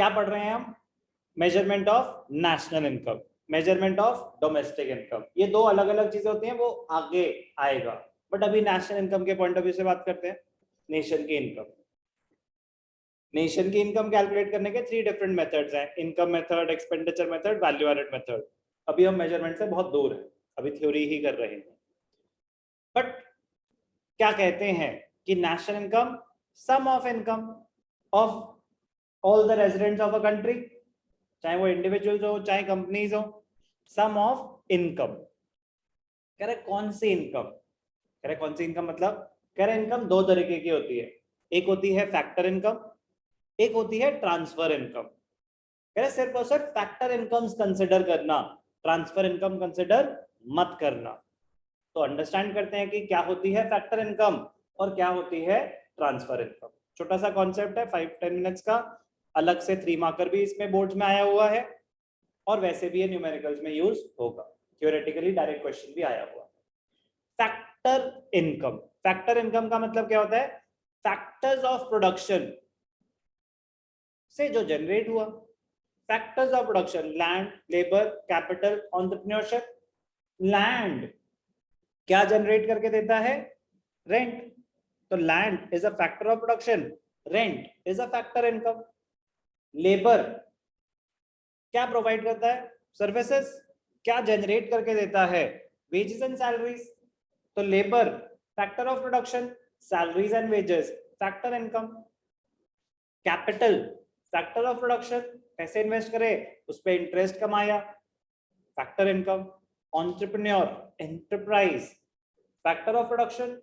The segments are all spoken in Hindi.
क्या पढ़ रहे हैं हम? Measurement of national income, measurement of domestic income. ये दो अलग अलग चीजें होती हैं, वो आगे आएगा, बट अभी नेशनल इनकम के पॉइंट ऑफ व्यू से बात करते हैं। नेशन की इनकम, नेशन की इनकम कैलकुलेट करने के 3 डिफरेंट मेथड्स हैं, income method, expenditure method, value added method. अभी हम मेजरमेंट से बहुत दूर हैं, अभी थ्योरी ही कर रहे हैं। बट क्या कहते हैं कि national income sum of income of all the residents of a country, चाहे वो इंडिविजुअल्स हो चाहे कंपनीज हो, सम ऑफ इनकम। कह रहे कौन सी इनकम? कह रहे कौन सी इनकम मतलब, कह रहे इनकम दो तरीके की होती है, एक होती है फैक्टर इनकम, एक होती है ट्रांसफर इनकम। कह रहे सिर्फ और सिर्फ फैक्टर इनकम्स कंसिडर करना, ट्रांसफर इनकम कंसिडर मत करना। तो अंडरस्टैंड करते हैं कि क्या होती है फैक्टर इनकम और क्या होती है ट्रांसफर इनकम। छोटा सा कॉन्सेप्ट है, 5-10 मिनट्स का, अलग से 3 मार्कर भी इसमें बोर्ड्स में आया हुआ है, और वैसे भी ये न्यूमेरिकल्स में यूज होगा, थ्योरेटिकली डायरेक्ट क्वेश्चन भी आया हुआ है। फैक्टर इनकम, फैक्टर इनकम का मतलब क्या होता है? फैक्टर्स ऑफ प्रोडक्शन से जो जनरेट हुआ, factors of production, land, labour, capital, entrepreneurship. Land क्या जनरेट करके देता है? रेंट। तो land is a factor of production, rent is a factor income. Labour क्या प्रोवाइड करता है? सर्विसेज। क्या जनरेट करके देता है? Wages and salaries. तो labour factor of production, salaries and wages factor income. Capital factor of production, पैसे इन्वेस्ट करे उस पर इंटरेस्ट कमाया, factor income. Entrepreneur enterprise factor of production,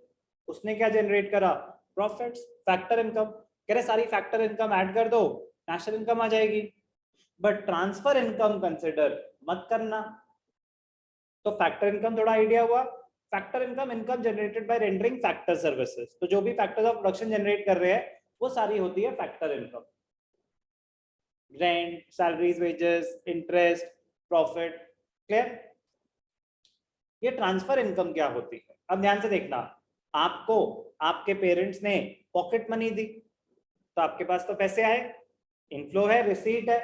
उसने क्या जनरेट करा? Profits, factor income. कह रहे सारी फैक्टर इनकम ऐड कर दो, नेशनल इनकम आ जाएगी। बट ट्रांसफर इनकम कंसिडर मत करना। तो फैक्टर इनकम थोड़ा आइडिया हुआ। Factor income, income generated by rendering factor services. तो जो भी फैक्टर्स ऑफ प्रोडक्शन जनरेट कर रहे हैं वो सारी होती है factor income. Rent, salaries, wages, interest, profit. Clear? ये ट्रांसफर इनकम क्या होती है? अब ध्यान से देखना, आपको आपके पेरेंट्स ने पॉकेट मनी दी, तो आपके पास तो पैसे आए, इनफ्लो है, रिसीट है,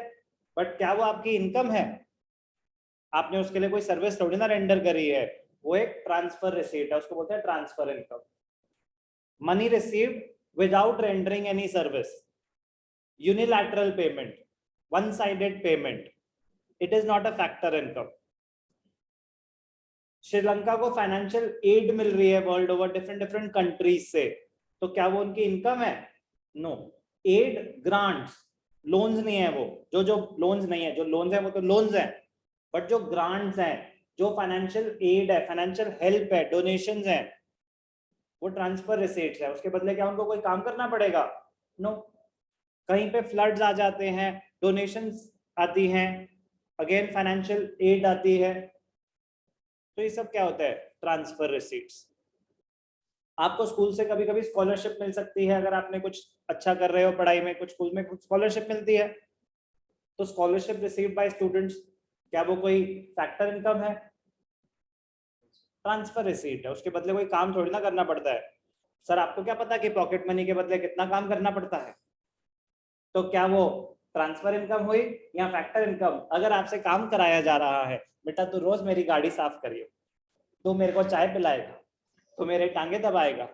बट क्या वो आपकी इनकम है? आपने उसके लिए कोई सर्विस थोड़ी ना रेंडर करी है, वो एक ट्रांसफर रिसीट है, उसको बोलते हैं transfer income. Money received without rendering any service, unilateral payment, one sided payment, it is not a factor income. Sri Lanka को फाइनेंशियल एड मिल रही है world over different different countries से, तो क्या वो उनकी इनकम है? नो। एड, ग्रांट्स, लोन्स नहीं है वो, जो लोन्स नहीं है, जो लोन्स है वो तो लोन्स है, बट जो ग्रांट्स हैं, जो फाइनेंशियल एड है, फाइनेंशियल हेल्प है, डोनेशंस है, वो ट्रांसफर रिसीट्स है। उसके बदले क्या उनको कोई काम करना पड़ेगा? नो। कहीं पे फ्लड्स आ जाते हैं, डोनेशंस आती हैं, अगेन फाइनेंशियल एड आती है, तो ये सब क्या होता है? Transfer receipts. आपको स्कूल से कभी कभी स्कॉलरशिप मिल सकती है, अगर आपने कुछ अच्छा कर रहे हो पढ़ाई में, कुछ स्कूल में कुछ स्कॉलरशिप मिलती है, तो स्कॉलरशिप रिसीव्ड बाय स्टूडेंट्स, क्या वो कोई फैक्टर इनकम है? ट्रांसफर रिसीट है, उसके बदले कोई काम थोड़ी ना करना पड़ता है। सर आपको क्या पता कि पॉकेट मनी के बदले कितना काम करना पड़ता है? तो क्या वो ट्रांसफर इनकम हुई या फैक्टर इनकम? अगर आपसे काम कराया जा रहा है, बेटा तू रोज मेरी गाड़ी साफ करियो, तू मेरे को चाय पिलाएगा, तू मेरे टांगे दबाएगा,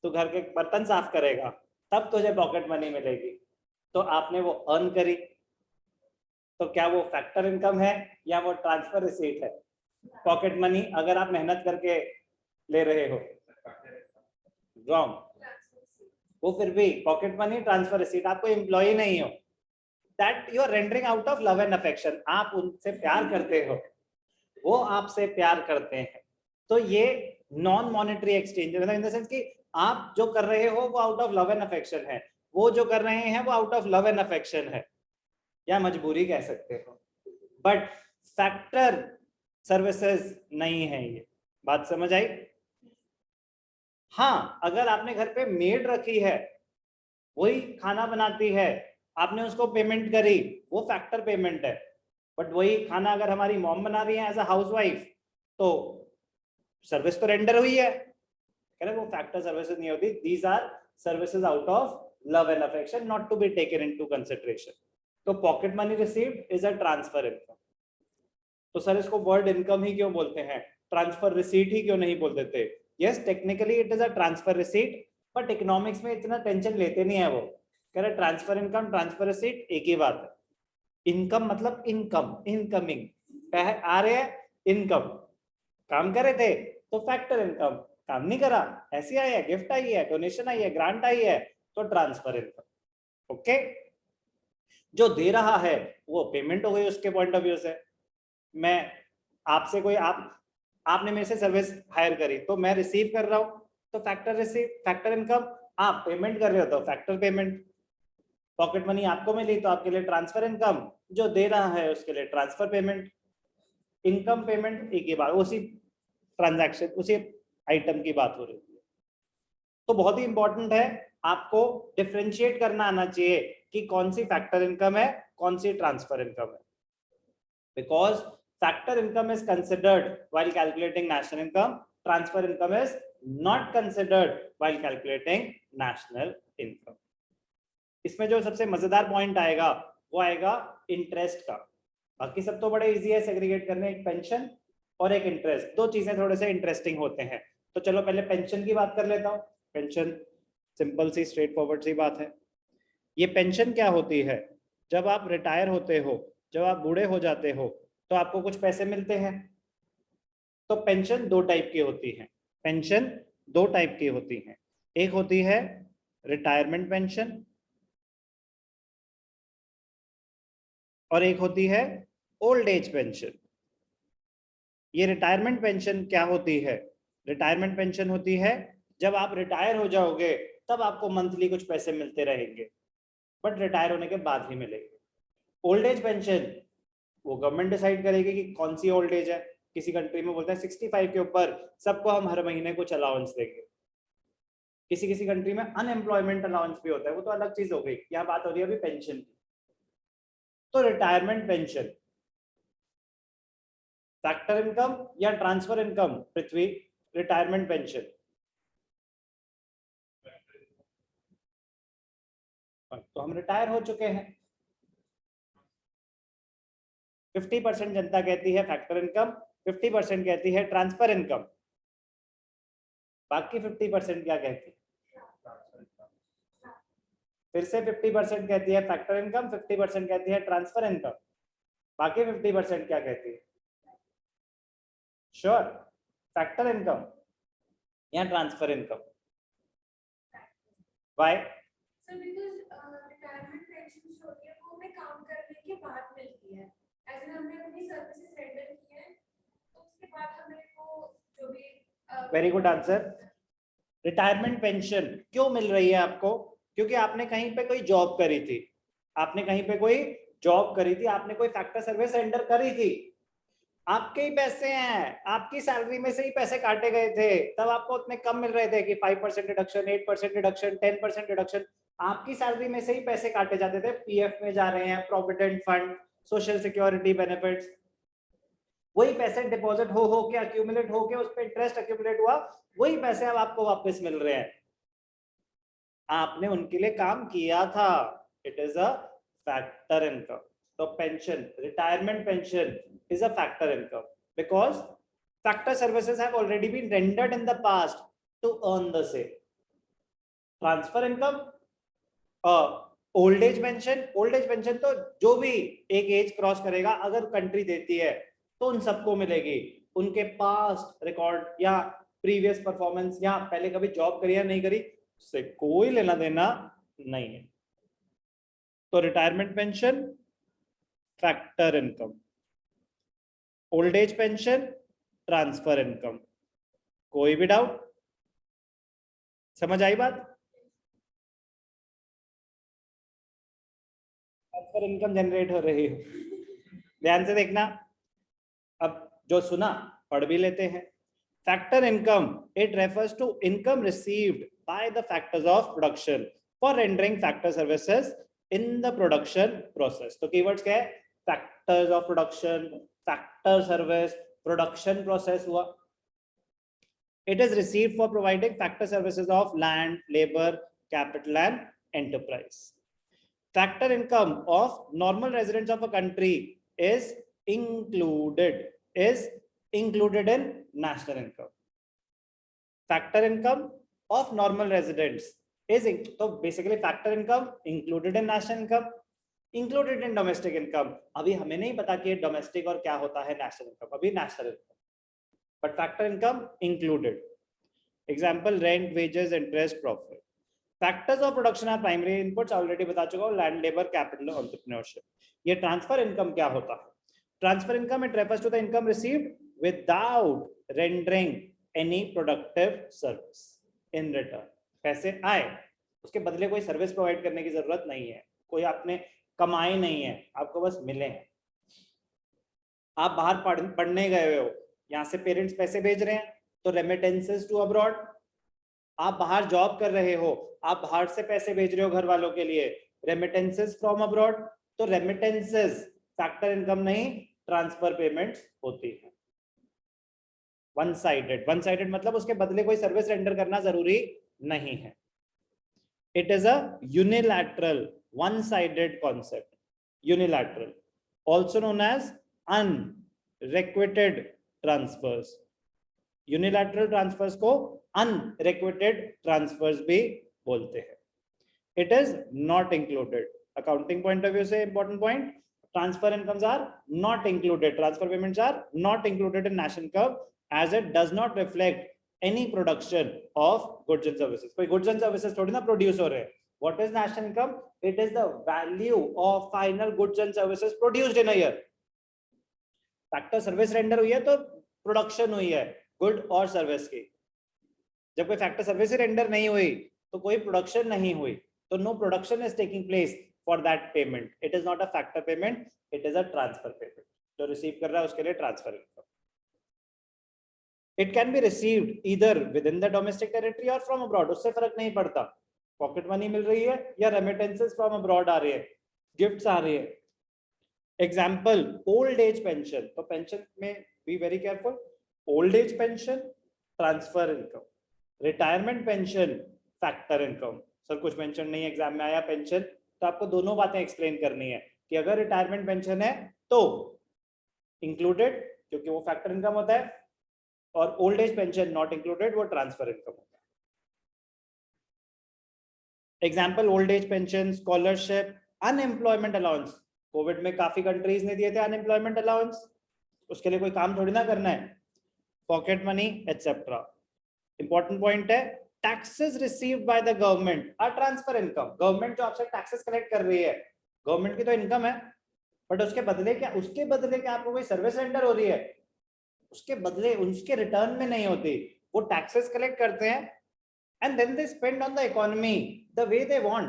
तू घर के बर्तन साफ करेगा, तब तुझे पॉकेट मनी मिलेगी, तो आपने वो अर्न करी, तो क्या वो फैक्टर इनकम है या वो ट्रांसफर रिसीट है? पॉकेट मनी अगर आप मेहनत करके ले रहे हो, रॉन्ग। वो फिर भी पॉकेट मनी, ट्रांसफर रिसीट, आपको एम्प्लॉय नहीं हो, that you are rendering out of love and affection, आप उनसे प्यार करते हो, वो आपसे प्यार करते हैं। तो ये नॉन मॉनेटरी एक्सचेंज मतलब इन द सेंस कि आप जो कर रहे हो वो out of love and affection है, वो जो कर रहे हैं वो out of love and affection है, या मजबूरी कह सकते हो, बट फैक्टर सर्विसेज नहीं है। ये बात समझ आई? हाँ, अगर आपने घर पे मेड रखी है, वही खाना बनाती है, आपने उसको पेमेंट करी, वो फैक्टर पेमेंट है। बट वही खाना अगर हमारी मॉम बना रही है एज अ हाउसवाइफ, तो सर्विस तो रेंडर हुई है, कह रहे वो फैक्टर सर्विसेज नहीं होती। These are services out of love and affection, not to be taken into consideration. तो pocket money received is a transfer income. तो सर इसको वर्ड इनकम ही क्यों बोलते हैं, ट्रांसफर रिसीट ही क्यों नहीं बोल देते? Yes technically it is a transfer receipt, but economics में इतना टेंशन लेते नहीं है वो। कह रहे ट्रांसफर इनकम ट्रांसफर रिसीट एक ही बात है। इनकम मतलब इनकम, इनकमिंग, आ रहे हैं इनकम, काम करे थे तो फैक्टर इनकम, काम नहीं करा, ऐसी आई है, गिफ्ट आई है, डोनेशन आई है, ग्रांट आई है, तो ट्रांसफर इनकम। ओके, जो दे रहा है वो पेमेंट हो गई उसके पॉइंट ऑफ व्यू से। मैं आपसे कोई आपने मेरे से सर्विस हायर करी तो मैं रिसीव कर रहा हूं, तो फैक्टर रिसीव, फैक्टर इनकम। आप पेमेंट कर रहे हो तो फैक्टर पेमेंट। पॉकेट मनी आपको मिली तो आपके लिए ट्रांसफर इनकम, जो दे रहा है उसके लिए ट्रांसफर पेमेंट। इनकम पेमेंट एक ही बात, उसी ट्रांजैक्शन, उसी आइटम की बात हो रही है। तो बहुत ही इंपॉर्टेंट है, आपको डिफरेंशिएट करना आना चाहिए कि कौन सी फैक्टर इनकम है, कौन सी ट्रांसफर इनकम है। Because factor income is considered while calculating national income, transfer income is not considered while calculating national income. इसमें जो सबसे मजेदार पॉइंट आएगा वो आएगा इंटरेस्ट का। बाकी सब तो बड़े इजी है सेग्रीगेट करने, एक पेंशन और एक इंटरेस्ट, दो चीजें थोड़े से इंटरेस्टिंग होते हैं। तो चलो पहले पेंशन की बात कर लेता हूँ। पेंशन सिंपल सी स्ट्रेट फॉरवर्ड सी बात है। ये पेंशन क्या होती है? जब आप रिटायर होते हो, जब आप बूढ़े हो जाते हो तो आपको कुछ पैसे मिलते हैं। तो पेंशन दो टाइप की होती है, पेंशन दो टाइप की होती है। एक होती है रिटायरमेंट पेंशन और एक होती है ओल्ड एज पेंशन। ये रिटायरमेंट पेंशन क्या होती है? रिटायरमेंट पेंशन होती है जब आप रिटायर हो जाओगे तब आपको मंथली कुछ पैसे मिलते रहेंगे, बट रिटायर होने के बाद ही मिलेंगे। ओल्ड एज पेंशन वो गवर्नमेंट डिसाइड करेगी कि कौन सी ओल्ड एज है। किसी कंट्री में बोलते हैं 65 के ऊपर सबको हम हर महीने कुछ अलाउंस देंगे। किसी किसी कंट्री में अनएम्प्लॉयमेंट अलाउंस भी होता है, वो तो अलग चीज हो गई। यहाँ बात हो रही है अभी पेंशन की। तो रिटायरमेंट पेंशन फैक्टर इनकम या ट्रांसफर इनकम? पृथ्वी, रिटायरमेंट पेंशन तो हम रिटायर हो चुके हैं। 50% जनता कहती है फैक्टर इनकम, 50% कहती है ट्रांसफर इनकम। बाकी 50% क्या कहती है? फिर से 50% कहती है फैक्टर इनकम, 50% कहती है ट्रांसफर इनकम। बाकी 50% क्या कहती है? श्योर, फैक्टर इनकम या transfer income? Why? Sir because retirement pension जो होती है वो हमें काम करने के बाद मिलती है, एज इन हमने अपनी सर्विसेज रेंडर की है तो उसके बाद हमें वो जो भी very good answer. Retirement pension क्यों मिल रही है आपको? क्योंकि आपने कहीं पे कोई जॉब करी थी, आपने कहीं पे कोई जॉब करी थी, आपने कोई फैक्टर सर्विस रेंडर करी थी, आपके ही पैसे हैं, आपकी सैलरी में से ही पैसे काटे गए थे, तब आपको उतने कम मिल रहे थे कि 5% डिडक्शन, 8% डिडक्शन, 10% डिडक्शन। आपकी सैलरी में से ही पैसे काटे जाते थे, पीएफ में जा रहे हैं, provident fund, social security benefits. वही पैसे डिपॉजिट हो के अक्यूमुलेट हो के उस पर इंटरेस्ट अक्यूमुलेट हुआ, वही पैसे अब आपको वापस मिल रहे हैं। आपने उनके लिए काम किया था, it is a factor income. तो pension, retirement pension is a factor income because factor services have already been rendered in the past to earn the same. Transfer income, old age pension, old age pension तो जो भी एक एज क्रॉस करेगा अगर कंट्री देती है तो उन सबको मिलेगी, उनके पास्ट रिकॉर्ड या प्रीवियस परफॉर्मेंस या पहले कभी जॉब करी या नहीं करी उससे कोई लेना देना नहीं है। तो retirement pension factor income, old age pension transfer income. कोई भी डाउट? समझ आई बात? ट्रांसफर इनकम जनरेट हो रही है, ध्यान से देखना। अब जो सुना पढ़ भी लेते हैं। Factor income, it refers to income received by the factors of production for rendering factor services in the production process. तो कीवर्ड्स क्या है? Factors of production, factor service, production process हुआ। It is received for providing factor services of land, labor, capital and enterprise. factor income of normal residents of a country is included in national income. Factor income of normal residents is तो basically factor income included in national income, included in domestic income. अभी हमें नहीं पता कि domestic और क्या होता है national income, अभी national income, but factor income included. Example, rent, wages, interest, profit. Factors of production are primary inputs, already बता चुका हूँ, land, labor, capital, entrepreneurship. ये transfer income क्या होता है? Transfer income, it refers to the income received without rendering any productive service in return. पैसे आए, उसके बदले कोई सर्विस प्रोवाइड करने की जरूरत नहीं है, कोई आपने कमाए नहीं है, आपको बस मिले हैं. आप बाहर पढ़ने गए हो, यहाँ से पेरेंट्स पैसे भेज रहे हैं, तो रेमिटेंसेस टू अब्रॉड. आप बाहर जॉब कर रहे हो, आप बाहर से पैसे भेज रहे हो घर वालों के लिए, रेमिटेंसेस फ्रॉम अब्रॉड. तो रेमिटेंसेस फैक्टर इनकम नहीं, ट्रांसफर पेमेंट्स होती है. वन साइडेड मतलब उसके बदले कोई सर्विस रेंडर करना जरूरी नहीं है. It is a unilateral one sided concept. Unilateral also known as unrequited transfers. Unilateral transfers को अनरिक्वेटेड ट्रांसफर्स भी बोलते हैं. It is not included. Accounting point of view से important point, transfer incomes are not included, transfer payments are not included in national income as it does not reflect any production of goods and services. कोई goods and services थोड़ी ना प्रोड्यूस हो रहे हैं. What is national income? It is the value of final goods and services produced in a year. Factor service render हुई है तो प्रोडक्शन हुई है गुड और सर्विस की. जब कोई फैक्टर सर्विस रेंडर नहीं हुई तो कोई प्रोडक्शन नहीं हुई, तो no production is taking place for that payment. It is not a factor payment, it is a transfer payment. जो रिसीव कर रहा है उसके लिए transfer income. It can be received either within the domestic territory or from abroad. उससे फर्क नहीं पड़ता, पॉकेट मनी मिल रही है या रेमिटेंसेस फ्रॉम अब्रॉड आ रही है, गिफ्ट्स आ रही है. Example, old age pension. तो पेंशन में be very careful. Old age pension transfer income, retirement pension factor income. Sir कुछ पेंशन नहीं एग्जाम में आया पेंशन, तो आपको दोनों बातें एक्सप्लेन करनी है कि अगर रिटायरमेंट पेंशन है तो इंक्लूडेड क्योंकि वो फैक्टर इनकम होता है, और old age pension not included, वो ट्रांसफर इनकम होता है. Example, old age pension, scholarship, unemployment allowance. Covid में काफी कंट्रीज ने दिए थे अनएम्प्लॉयमेंट अलाउंस, उसके लिए कोई काम थोड़ी ना करना है, pocket money etcetera. Important point है, taxes received by the government are transfer income. Government जो आपसे टैक्सेस कलेक्ट कर रही है, गवर्नमेंट की तो इनकम है, बट उसके बदले क्या आपको कोई सर्विस रेंडर हो रही है, उसके बदले उसके रिटर्न में नहीं होती. वो टैक्सेस कलेक्ट करते हैं and then they spend on the economy the way they want.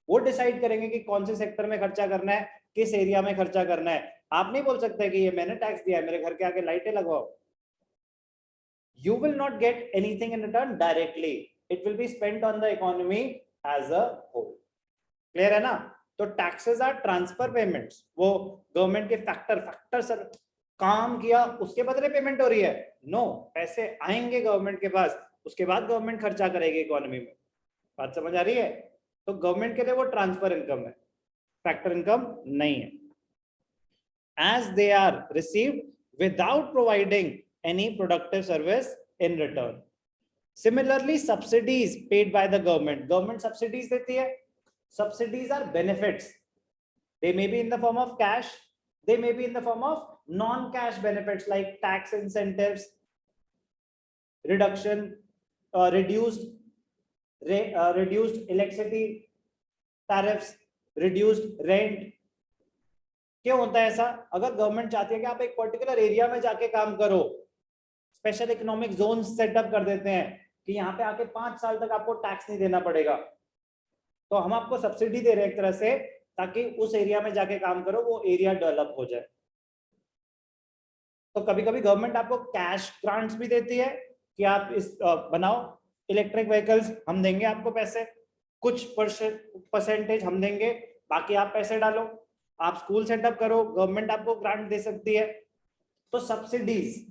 वो डिसाइड करेंगे कि कौन से सेक्टर में खर्चा करना है, किस एरिया में खर्चा करना है. आप नहीं बोल सकते कि ये मैंने टैक्स दिया है, मेरे घर के आगे लाइटें लगवाओ. You will not get anything in return directly. It will be spent on the economy as a whole. Clear है ना? तो taxes are transfer payments. वो गवर्नमेंट के फैक्टर सर काम किया उसके बदले पेमेंट हो रही है. नो, पैसे आएंगे गवर्नमेंट के पास, उसके बाद गवर्नमेंट खर्चा करेगी इकोनॉमी में. बात समझ आ रही है? तो गवर्नमेंट के लिए वो ट्रांसफर इनकम है, फैक्टर इनकम नहीं है. As they are received without providing any productive service in return. Similarly, subsidies paid by the government. Government subsidies देती है. Subsidies are benefits. They may be in the form of cash. They may be in the form of non-cash benefits like tax incentives, reduced electricity tariffs, reduced rent. क्यों होता है ऐसा? अगर गवर्नमेंट चाहती है कि आप एक पर्टिकुलर एरिया में जाके काम करो, स्पेशल इकोनॉमिक जोन सेटअप कर देते हैं कि यहाँ पे आके 5 साल तक आपको टैक्स नहीं देना पड़ेगा, तो हम आपको सब्सिडी दे रहे हैं एक तरह से, ताकि उस एरिया में जाके काम करो, वो एरिया डेवलप हो जाए. तो कभी कभी गवर्नमेंट आपको कैश ग्रांट्स भी देती है कि आप इस बनाओ इलेक्ट्रिक व्हीकल्स, हम देंगे आपको पैसे, कुछ परसेंटेज हम देंगे, बाकी आप पैसे डालो. आप स्कूल सेटअप करो, गवर्नमेंट आपको ग्रांट दे सकती है. तो सब्सिडीज,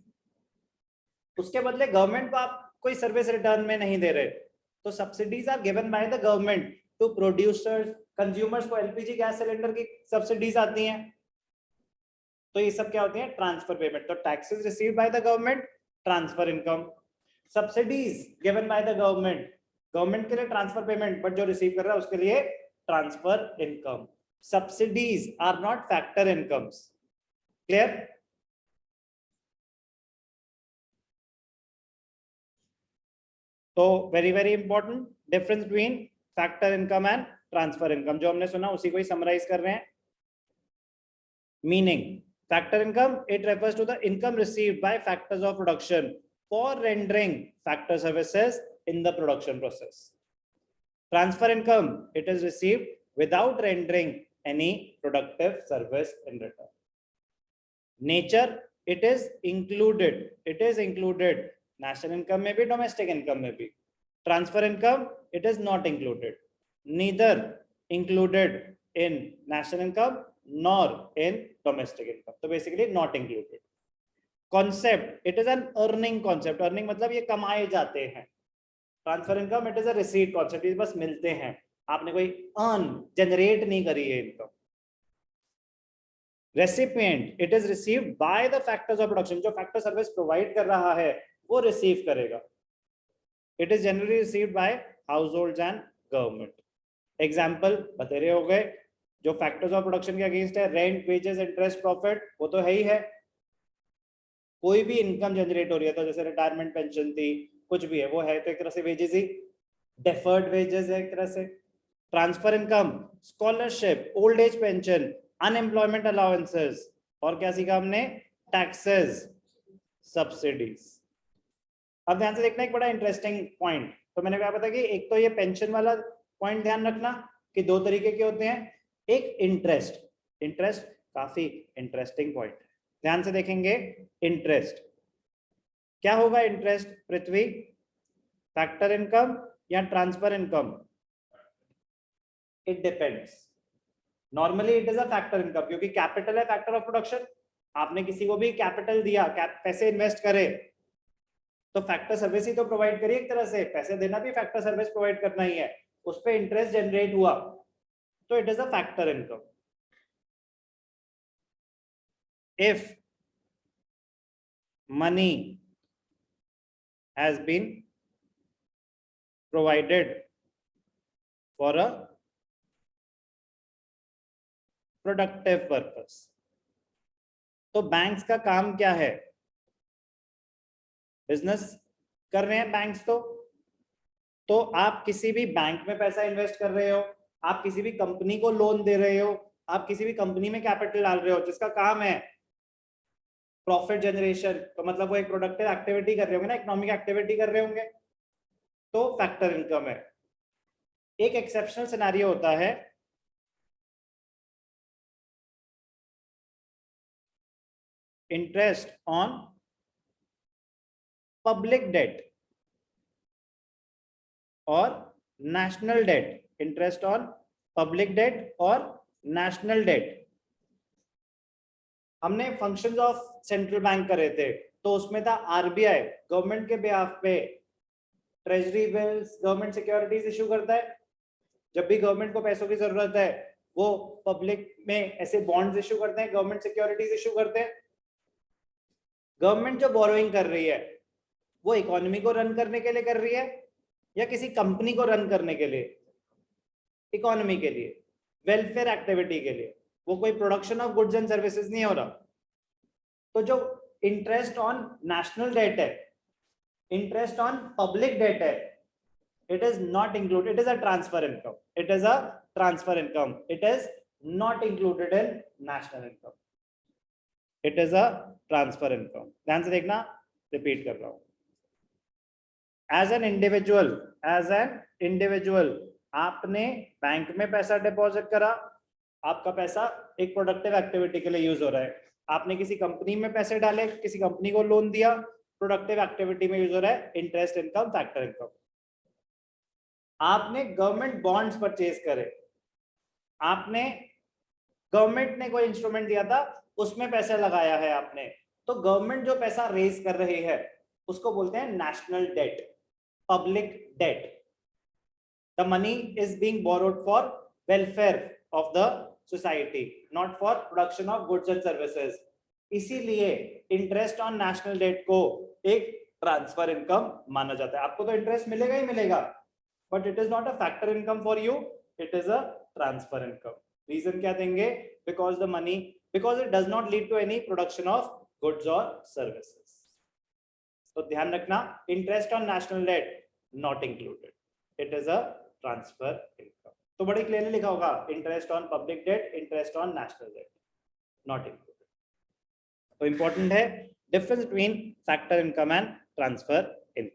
उसके बदले गवर्नमेंट को आप कोई सर्विस रिटर्न में नहीं दे रहे, तो subsidies are given by the government to producers, consumers को एलपीजी गैस सिलेंडर की सब्सिडीज आती हैं, तो ये सब क्या होती है? Transfer payment. तो taxes received by the government, transfer income. Subsidies given by the government, government के लिए ट्रांसफर पेमेंट, बट जो रिसीव कर रहा है उसके लिए transfer income. Subsidies are not factor incomes. Clear? तो very very important difference between factor income and transfer income, जो हमने सुना उसी को ही समराइज कर रहे हैं। Meaning, factor income, it refers to the income received by factors of production for rendering factor services in the production process. Transfer income, it is received without rendering any productive service in return. Nature, it is included national income में भी, domestic income में भी. Transfer income, it is not included, neither included in national income nor in domestic income. So basically not included. Concept, it is an earning concept. Earning मतलब ये कमाए जाते हैं. Transfer income, it is a receipt concept. ये बस मिलते हैं, आपने कोई अर्न जनरेट नहीं करी है income. Recipient, it is received by the factors of production, जो फैक्टर सर्विस प्रोवाइड कर रहा है वो रिसीव करेगा। It is generally received by households and government. Example बतेरे हो गए, जो फैक्टर्स ऑफ प्रोडक्शन के अगेंस्ट है, रेंट, वेजेस, इंटरेस्ट, प्रॉफिट, वो तो है ही है। कोई भी इनकम जनरेट हो रही है, तो जैसे रिटायरमेंट पेंशन थी, कुछ भी है, वो है तो एक तरह से वेजेस ही, डेफर्ड वेजेस है एक तरह से। Transfer income, scholarship, old age pension, unemployment allowances, और क्या सीखा हमने? Taxes, subsidies. अब ध्यान से देखना एक बड़ा इंटरेस्टिंग पॉइंट, तो मैंने कहा पता कि एक तो ये पेंशन वाला पॉइंट ध्यान रखना कि दो तरीके के होते हैं। एक इंटरेस्ट, इंटरेस्ट काफी इंटरेस्टिंग पॉइंट, ध्यान से देखेंगे। इंटरेस्ट क्या होगा? इंटरेस्ट पृथ्वी, फैक्टर इनकम या transfer income? It depends. Normally it is a factor income, क्योंकि कैपिटल है फैक्टर ऑफ प्रोडक्शन। आपने किसी को भी कैपिटल दिया, पैसे इन्वेस्ट करे, तो फैक्टर सर्विस ही तो प्रोवाइड करिए एक तरह से, पैसे देना भी फैक्टर सर्विस प्रोवाइड करना ही है, उस पर इंटरेस्ट जनरेट हुआ, तो it is a factor income. If money has been provided for a productive purpose, तो बैंक्स का काम क्या है? बिजनेस कर रहे हैं बैंक्स, तो आप किसी भी बैंक में पैसा इन्वेस्ट कर रहे हो, आप किसी भी कंपनी को लोन दे रहे हो, आप किसी भी कंपनी में कैपिटल डाल रहे हो जिसका काम है प्रॉफिट जनरेशन, तो मतलब वो एक प्रोडक्टिव एक्टिविटी कर रहे होंगे ना, इकोनॉमिक एक्टिविटी कर रहे होंगे, तो फैक्टर इनकम है। एक एक्सेप्शनल सिनेरियो होता है, इंटरेस्ट ऑन पब्लिक डेट और national debt. Interest on public debt और नेशनल डेट। हमने फंक्शंस ऑफ सेंट्रल बैंक करे थे, तो उसमें था आरबीआई गवर्नमेंट के बिहाफ पे treasury bills, government securities issue करता है। जब भी गवर्नमेंट को पैसों की जरूरत है, वो पब्लिक में ऐसे बॉन्ड्स इशू करते हैं, गवर्नमेंट सिक्योरिटीज इशू करते हैं। गवर्नमेंट जो बोरोइंग कर रही है, वो इकोनॉमी को रन करने के लिए कर रही है या किसी कंपनी को रन करने के लिए? इकोनॉमी के लिए, वेलफेयर एक्टिविटी के लिए, वो कोई production of goods and services नहीं हो रहा। तो जो इंटरेस्ट ऑन नेशनल डेट है, इंटरेस्ट ऑन पब्लिक डेट है, it is not included, it is a transfer income, it is a transfer income, it is not included in national income, it is a transfer income। ध्यान से देखना, रिपीट कर रहा हूं। as an individual आपने बैंक में पैसा डिपॉजिट करा, आपका पैसा एक प्रोडक्टिव एक्टिविटी के लिए यूज हो रहा है। आपने किसी कंपनी में पैसे डाले, किसी कंपनी को लोन दिया, प्रोडक्टिव एक्टिविटी में यूज हो रहा है, इंटरेस्ट इनकम, फैक्टर इनकम। आपने गवर्नमेंट बॉन्ड्स परचेज करे, आपने गवर्नमेंट ने कोई इंस्ट्रूमेंट दिया था, उसमें पैसा लगाया है आपने, तो गवर्नमेंट जो पैसा रेज कर रही है उसको बोलते हैं national debt, public debt. The money is being borrowed for welfare of the society, not for production of goods and services. इसीलिए इंटरेस्ट ऑन नेशनल डेट को एक ट्रांसफर इनकम माना जाता है। आपको तो इंटरेस्ट मिलेगा ही मिलेगा, but it is not a factor income for you, it is a transfer income. Reason क्या देंगे? Because the money, because it does not lead to any production of goods और सर्विसेज। तो ध्यान रखना, interest on national debt not included, it is a transfer income. तो बड़े क्लियरली लिखा होगा, interest on public debt, interest on national debt not included. तो इंपॉर्टेंट है difference between factor income and transfer